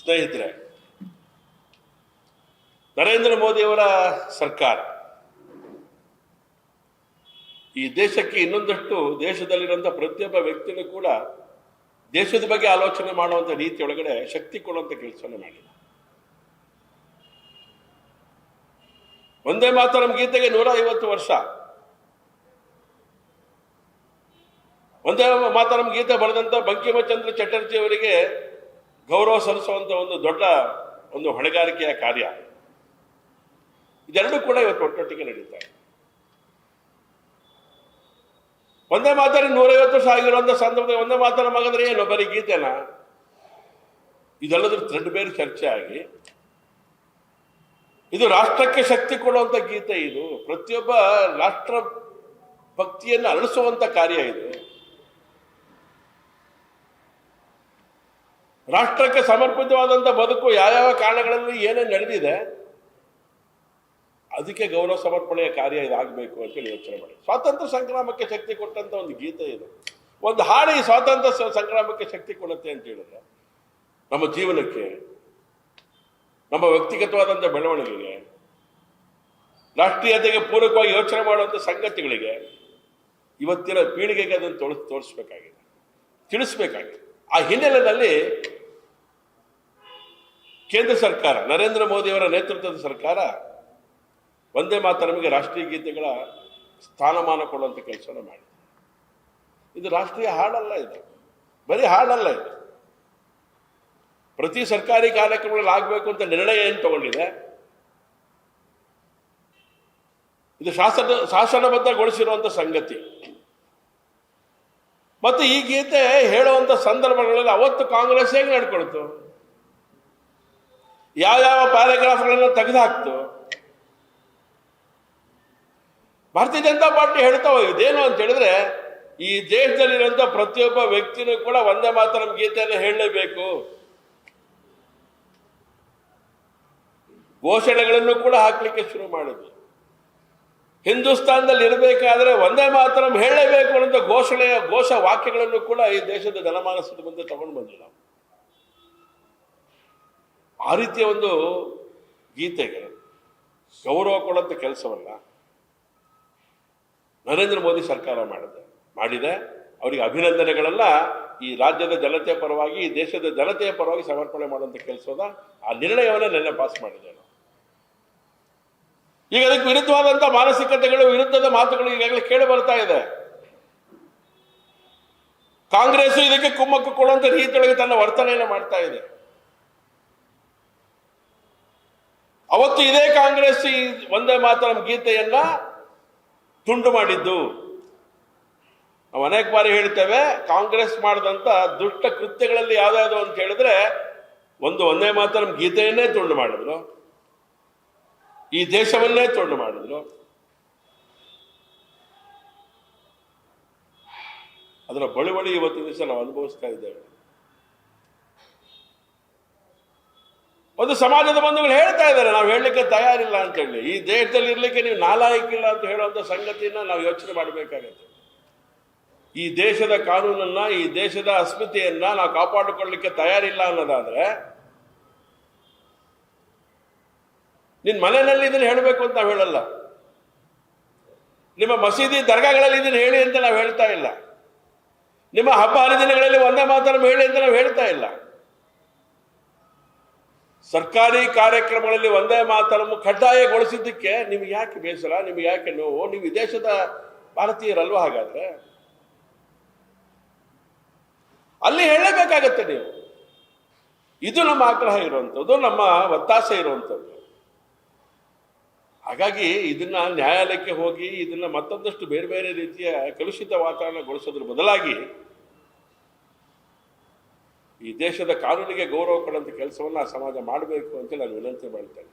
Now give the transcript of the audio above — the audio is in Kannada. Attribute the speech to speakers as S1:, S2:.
S1: ಸ್ನೇಹಿತರೆ, ನರೇಂದ್ರ ಮೋದಿಯವರ ಸರ್ಕಾರ ಈ ದೇಶಕ್ಕೆ ಇನ್ನೊಂದಷ್ಟು ದೇಶದಲ್ಲಿರುವಂತಹ ಪ್ರತಿಯೊಬ್ಬ ವ್ಯಕ್ತಿನೂ ಕೂಡ ದೇಶದ ಬಗ್ಗೆ ಆಲೋಚನೆ ಮಾಡುವಂತ ರೀತಿಯೊಳಗಡೆ ಶಕ್ತಿ ಕೊಡುವಂತ ಕೆಲಸವನ್ನು ಮಾಡಿದೆ. ವಂದೇ ಮಾತರಂ ಗೀತೆಗೆ 150 ವರ್ಷ. ವಂದೇ ಮಾತರಂ ಗೀತೆ ಬರೆದಂತ ಬಂಕಿಮಚಂದ್ರ ಚಟರ್ಜಿ ಅವರಿಗೆ ಗೌರವ ಸಲ್ಲಿಸುವಂತ ಒಂದು ದೊಡ್ಡ ಹೊಣೆಗಾರಿಕೆಯ ಕಾರ್ಯ. ಇದೆರಡೂ ಕೂಡ ಇವತ್ತು ಒಟ್ಟೊಟ್ಟಿಗೆ ನಡೀತಾ ಇದೆ. ವಂದೇ ಮಾತರಂ 150 ವರ್ಷ ಆಗಿರುವಂತ ಸಂದರ್ಭದಲ್ಲಿ ವಂದೇ ಮಾತರಂ ಆಗಿದ್ರೆ ಏನು ಬರೀ ಗೀತೆನಾ? ಇದೆಲ್ಲದ್ರ ಥ್ರೆಡ್ ಬೇರೆ ಚರ್ಚೆ ಆಗಿ ಇದು ರಾಷ್ಟ್ರಕ್ಕೆ ಶಕ್ತಿ ಕೊಡುವಂತ ಗೀತೆ. ಇದು ಪ್ರತಿಯೊಬ್ಬ ರಾಷ್ಟ್ರ ಭಕ್ತಿಯನ್ನು ಅರಳಿಸುವಂತ ಕಾರ್ಯ. ಇದು ರಾಷ್ಟ್ರಕ್ಕೆ ಸಮರ್ಪಿತವಾದಂಥ ಬದುಕು ಯಾವ ಕಾರಣಗಳಲ್ಲಿ ಏನೇನು ನಡೆದಿದೆ ಅದಕ್ಕೆ ಗೌರವ ಸಮರ್ಪಣೆಯ ಕಾರ್ಯ ಇದಾಗಬೇಕು ಅಂತೇಳಿ ಯೋಚನೆ ಮಾಡಿ ಸ್ವಾತಂತ್ರ್ಯ ಸಂಗ್ರಾಮಕ್ಕೆ ಶಕ್ತಿ ಕೊಟ್ಟಂತ ಒಂದು ಗೀತೆ ಇದು. ಒಂದು ಹಾಡು ಈ ಸ್ವಾತಂತ್ರ್ಯ ಸಂಗ್ರಾಮಕ್ಕೆ ಶಕ್ತಿ ಕೊಡುತ್ತೆ ಅಂತ ಹೇಳಿದ್ರೆ ನಮ್ಮ ಜೀವನಕ್ಕೆ, ನಮ್ಮ ವ್ಯಕ್ತಿಗತವಾದಂಥ ಬೆಳವಣಿಗೆಗೆ, ರಾಷ್ಟ್ರೀಯತೆಗೆ ಪೂರಕವಾಗಿ ಯೋಚನೆ ಮಾಡುವಂಥ ಸಂಗತಿಗಳಿಗೆ ಇವತ್ತಿನ ಪೀಳಿಗೆಗೆ ಅದನ್ನು ತೋರಿಸ್ಬೇಕಾಗಿದೆ, ತಿಳಿಸ್ಬೇಕಾಗಿದೆ. ಆ ಹಿನ್ನೆಲೆಯಲ್ಲಿ ಕೇಂದ್ರ ಸರ್ಕಾರ, ನರೇಂದ್ರ ಮೋದಿಯವರ ನೇತೃತ್ವದ ಸರ್ಕಾರ ವಂದೇ ಮಾತರಂಗೆ ರಾಷ್ಟ್ರೀಯ ಗೀತೆಗಳ ಸ್ಥಾನಮಾನ ಕೊಡುವಂಥ ಕೆಲಸವನ್ನು ಮಾಡಿದೆ. ಇದು ರಾಷ್ಟ್ರೀಯ ಹಾಡಲ್ಲ, ಇದು ಬರೀ ಹಾಡಲ್ಲ. ಇದು ಪ್ರತಿ ಸರ್ಕಾರಿ ಕಾರ್ಯಕ್ರಮಗಳಲ್ಲಿ ಆಗಬೇಕು ಅಂತ ನಿರ್ಣಯ ಏನು ತಗೊಂಡಿದೆ, ಇದು ಶಾಸನಬದ್ಧಗೊಳಿಸಿರುವಂಥ ಸಂಗತಿ. ಮತ್ತು ಈ ಗೀತೆ ಹೇಳುವಂಥ ಸಂದರ್ಭಗಳಲ್ಲಿ ಅವತ್ತು ಕಾಂಗ್ರೆಸ್ ಹೇಗೆ ನಡ್ಕೊಳ್ತು, ಯಾವ ಪ್ಯಾರಾಗ್ರಾಫ್ಗಳನ್ನು ತೆಗೆದುಹಾಕ್ತು. ಭಾರತೀಯ ಜನತಾ ಪಾರ್ಟಿ ಹೇಳ್ತಾ ಇದೇನು ಅಂತ ಹೇಳಿದ್ರೆ ಈ ದೇಶದಲ್ಲಿರುವಂಥ ಪ್ರತಿಯೊಬ್ಬ ವ್ಯಕ್ತಿನೂ ಕೂಡ ವಂದೇ ಮಾತರಂ ಗೀತೆಯನ್ನು ಹೇಳಲೇಬೇಕು. ಘೋಷಣೆಗಳನ್ನು ಕೂಡ ಹಾಕ್ಲಿಕ್ಕೆ ಶುರು ಮಾಡಿದ್ವಿ. ಹಿಂದೂಸ್ತಾನದಲ್ಲಿ ಇರಬೇಕಾದ್ರೆ ವಂದೇ ಮಾತರಂ ಹೇಳಲೇಬೇಕು ಅನ್ನೋ ಘೋಷ ವಾಕ್ಯಗಳನ್ನು ಕೂಡ ಈ ದೇಶದ ಜನಮಾನಸದ ಮುಂದೆ ತಗೊಂಡು ಬಂದ್ವಿ ನಾವು. ಆ ರೀತಿಯ ಒಂದು ಗೀತೆಗೆ ಗೌರವ ಕೊಡುವಂಥ ಕೆಲಸವನ್ನ ನರೇಂದ್ರ ಮೋದಿ ಸರ್ಕಾರ ಮಾಡಿದೆ. ಅವರಿಗೆ ಅಭಿನಂದನೆಗಳೆಲ್ಲ ಈ ರಾಜ್ಯದ ಜನತೆಯ ಪರವಾಗಿ, ಈ ದೇಶದ ಜನತೆಯ ಪರವಾಗಿ ಸಮರ್ಪಣೆ ಮಾಡುವಂಥ ಕೆಲಸದ ಆ ನಿರ್ಣಯವನ್ನು ನೆನ್ನೆ ಪಾಸ್ ಮಾಡಿದೆ ನಾವು. ಈಗ ಅದಕ್ಕೆ ವಿರುದ್ಧವಾದಂಥ ಮಾನಸಿಕತೆಗಳು, ವಿರುದ್ಧದ ಮಾತುಗಳು ಈಗಾಗಲೇ ಕೇಳಿ ಬರ್ತಾ ಇದೆ. ಕಾಂಗ್ರೆಸ್ ಇದಕ್ಕೆ ಕುಮ್ಮಕ್ಕು ಕೊಡುವಂಥ ರೀತಿಯೊಳಗೆ ತನ್ನ ವರ್ತನೆಯನ್ನು ಮಾಡ್ತಾ ಇದೆ. ಅವತ್ತು ಇದೇ ಕಾಂಗ್ರೆಸ್ ಈ ವಂದೇ ಮಾತರಂ ಗೀತೆಯನ್ನ ತುಂಡು ಮಾಡಿದ್ದು. ನಾವು ಅನೇಕ ಬಾರಿ ಹೇಳ್ತೇವೆ, ಕಾಂಗ್ರೆಸ್ ಮಾಡಿದಂತ ದುಷ್ಟ ಕೃತ್ಯಗಳಲ್ಲಿ ಯಾವ್ದಾದ್ರು ಅಂತ ಹೇಳಿದ್ರೆ ಒಂದು ವಂದೇ ಮಾತರಂ ಗೀತೆಯನ್ನೇ ತುಂಡು ಮಾಡಿದ್ರು, ಈ ದೇಶವನ್ನೇ ತುಂಡು ಮಾಡಿದ್ರು. ಅದರ ಬಳುವಳಿ ಇವತ್ತಿನ ದಿವಸ ನಾವು ಅನುಭವಿಸ್ತಾ ಇದ್ದೇವೆ. ಒಂದು ಸಮಾಜದ ಬಂಧುಗಳು ಹೇಳ್ತಾ ಇದ್ದಾರೆ, ನಾವು ಹೇಳಲಿಕ್ಕೆ ತಯಾರಿಲ್ಲ ಅಂತ ಹೇಳಿ. ಈ ದೇಶದಲ್ಲಿ ಇರ್ಲಿಕ್ಕೆ ನೀವು ನಾಲಾಯಕ್ಕಿಲ್ಲ ಅಂತ ಹೇಳುವಂತ ಸಂಗತಿಯನ್ನ ನಾವು ಯೋಚನೆ ಮಾಡಬೇಕಾಗತ್ತೆ. ಈ ದೇಶದ ಕಾನೂನನ್ನ, ಈ ದೇಶದ ಅಸ್ಮಿತೆಯನ್ನ ನಾವು ಕಾಪಾಡಿಕೊಳ್ಳಲಿಕ್ಕೆ ತಯಾರಿಲ್ಲ ಅನ್ನೋದಾದ್ರೆ ನಿನ್ನ ಮನೆಯಲ್ಲಿ ಇದನ್ನು ಹೇಳಬೇಕು ಅಂತ ನಾವು ಹೇಳಲ್ಲ, ನಿಮ್ಮ ಮಸೀದಿ ದರ್ಗಾಗಳಲ್ಲಿ ಇದನ್ನು ಹೇಳಿ ಅಂತ ನಾವು ಹೇಳ್ತಾ ಇಲ್ಲ, ನಿಮ್ಮ ಹಬ್ಬ ಹರಿದಿನಗಳಲ್ಲಿ ವಂದೇ ಮಾತರಂ ಹೇಳಿ ಅಂತ ನಾವು ಹೇಳ್ತಾ ಇಲ್ಲ. ಸರ್ಕಾರಿ ಕಾರ್ಯಕ್ರಮಗಳಲ್ಲಿ ವಂದೇ ಮಾತರಂ ಕಡ್ಡಾಯಗೊಳಿಸಿದ್ದಕ್ಕೆ ನಿಮ್ಗೆ ಯಾಕೆ ಬೇಸರ, ನಿಮ್ಗೆ ಯಾಕೆ ನೋವು? ನೀವು ವಿದೇಶದ ಭಾರತೀಯರಲ್ವಾ? ಹಾಗಾದ್ರೆ ಅಲ್ಲಿ ಹೇಳಬೇಕಾಗತ್ತೆ ನೀವು. ಇದು ನಮ್ಮ ಆಗ್ರಹ ಇರುವಂಥದ್ದು, ನಮ್ಮ ಒತ್ತಾಸೆ ಇರುವಂಥದ್ದು. ಹಾಗಾಗಿ ಇದನ್ನ ನ್ಯಾಯಾಲಯಕ್ಕೆ ಹೋಗಿ ಇದನ್ನ ಮತ್ತೊಂದಷ್ಟು ಬೇರೆ ಬೇರೆ ರೀತಿಯ ಕಲುಷಿತ ವಾತಾವರಣಗೊಳಿಸೋದ್ರ ಬದಲಾಗಿ ಈ ದೇಶದ ಕಾನೂನಿಗೆ ಗೌರವ ಕೊಡುವಂಥ ಕೆಲಸವನ್ನ ಸಮಾಜ ಮಾಡಬೇಕು ಅಂತ ನಾನು ವಿನಂತಿ ಮಾಡ್ತೇನೆ.